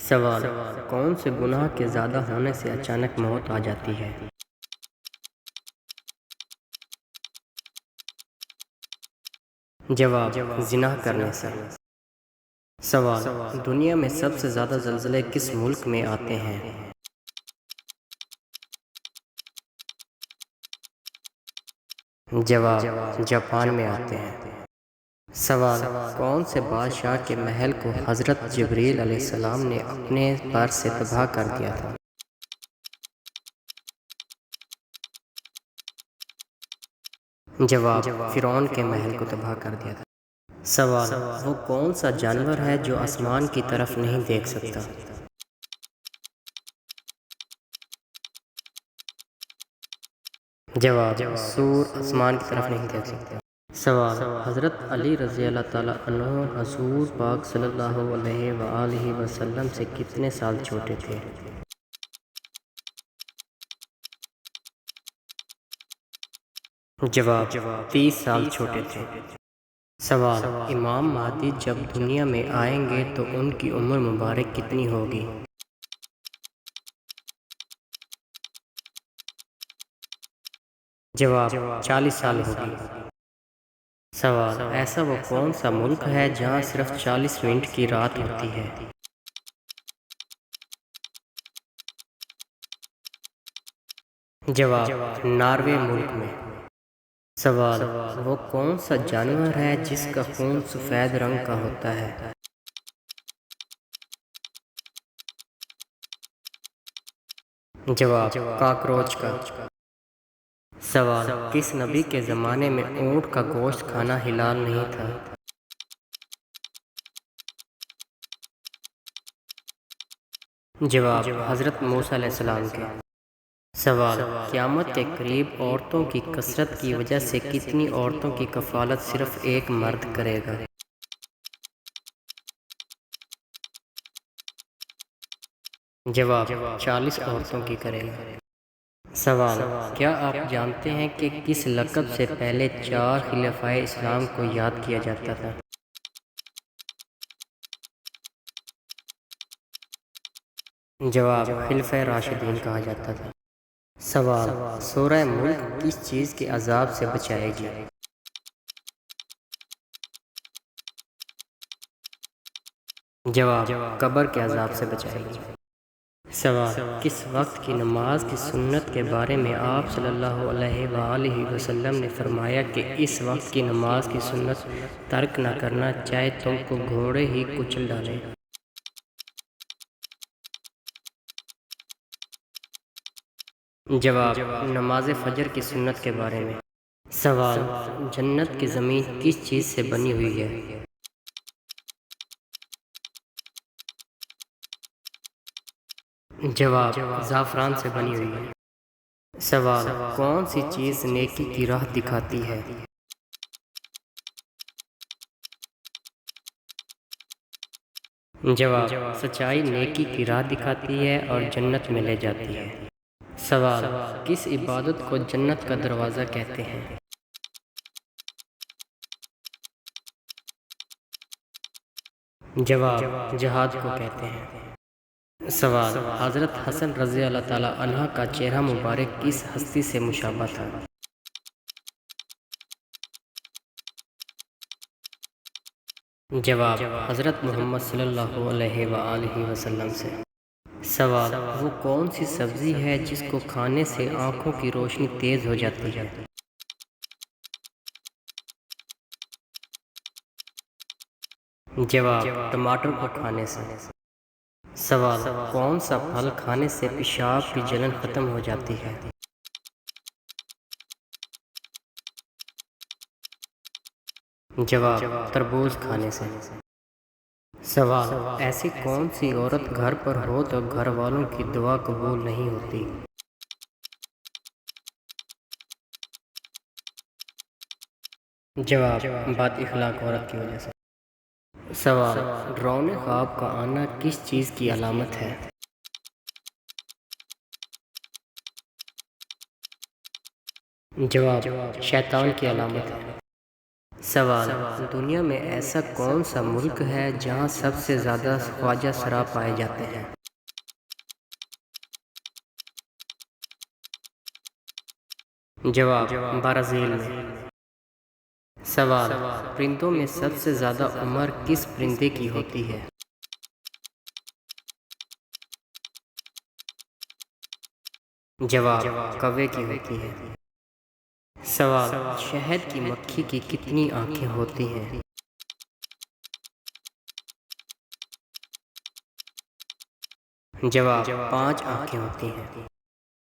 سوال: کون سے گناہ کے زیادہ ہونے سے اچانک موت آ جاتی ہے؟ جواب: زنا کرنے سے۔ سوال: دنیا میں سب سے زیادہ زلزلے کس ملک میں آتے ہیں؟ جواب: جاپان میں آتے ہیں۔ سوال: کون سے بادشاہ کے محل کو حضرت جبریل علیہ السلام نے اپنے پر سے تباہ کر دیا تھا؟ جواب: فرعون کے محل کو تباہ کر دیا تھا۔ سوال: وہ کون سا جانور ہے جو آسمان کی طرف نہیں دیکھ سکتا؟ جواب: سور آسمان کی طرف نہیں دیکھ سکتا۔ سوال: حضرت علی رضی اللہ تعالیٰ عنہ حضور پاک صلی اللہ علیہ وآلہ وسلم سے کتنے سال چھوٹے تھے؟ جواب: 30 سال چھوٹے تھے۔ سوال: امام مہدی جب دنیا میں آئیں گے تو ان کی عمر مبارک کتنی ہوگی؟ جواب: 40 سال ہوگی۔ سوال: ایسا وہ کون سا ملک ہے جہاں صرف 40 منٹ کی رات ہوتی ہے؟ جواب: ناروے ملک میں۔ سوال: وہ کون سا جانور ہے جس کا خون سفید رنگ کا ہوتا ہے؟ جواب: کاکروچ کا۔ سوال: کس نبی کے زمانے میں اونٹ کا گوشت کھانا حلال نہیں تھا؟ جواب: حضرت موسیٰ علیہ السلام کے۔ سوال: قیامت کے قریب عورتوں کی کثرت کی وجہ سے کتنی عورتوں کی کفالت صرف ایک مرد کرے گا؟ جواب: 40 عورتوں کی کرے گا۔ سوال: کیا آپ جانتے ہیں کہ کس لقب سے پہلے 4 خلفائے اسلام کو یاد کیا جاتا تھا؟ جواب: خلفائے راشدین کہا جاتا تھا۔ سوال: سورہ ملک کس چیز کے عذاب سے بچائے گی؟ جواب: قبر کے عذاب سے بچائے گی۔ سوال: کس وقت کی نماز کی سنت کے بارے میں آپ صلی اللہ علیہ وآلہ وسلم نے فرمایا کہ اس وقت کی نماز کی سنت ترک نہ کرنا چاہے تم کو گھوڑے ہی کچل ڈالے؟ جواب: نماز فجر کی سنت کے بارے میں۔ سوال: جنت کی زمین کس چیز سے بنی ہوئی ہے؟ جواب: زعفران سے بنی ہوئی ہے۔ سوال: کون سی چیز نیکی کی راہ دکھاتی ہے؟ جواب: سچائی نیکی کی راہ دکھاتی ہے اور جنت میں لے جاتی ہے۔ سوال: کس عبادت کو جنت کا دروازہ کہتے ہیں؟ جواب: جہاد کو کہتے ہیں۔ سوال: حضرت حسن رضی اللہ تعالیٰ عنہ کا چہرہ مبارک کس ہستی سے مشابہ تھا؟ جواب: حضرت محمد صلی اللہ علیہ وآلہ وسلم سے۔ سوال: وہ کون سی سبزی ہے جس کو کھانے سے آنکھوں کی روشنی تیز ہو جاتی ہے؟ جواب: ٹماٹر کو کھانے سے۔ سوال: کون سا پھل کھانے سے پیشاب کی جلن ختم ہو جاتی ہے؟ جواب: تربوز کھانے سے۔ سوال: ایسی کون سی عورت گھر پر ہو تو گھر والوں کی دعا قبول نہیں ہوتی؟ جواب: بد اخلاق عورت کی وجہ سے۔ سوال: ڈراؤنے خواب کا آنا کس چیز کی علامت ہے؟ جواب: شیطان کی علامت ہے۔ سوال: دنیا میں ایسا کون سا ملک ہے جہاں سب سے زیادہ خواجہ سرا پائے جاتے ہیں؟ جواب: برازیل میں۔ سوال: پرندوں میں سب سے زیادہ عمر کس پرندے کی ہوتی ہے؟ جواب: کوے کی ہوتی ہے۔ سوال: شہد کی مکھی کی کتنی آنکھیں ہوتی ہیں؟ جواب: 5 آنکھیں ہوتی ہیں۔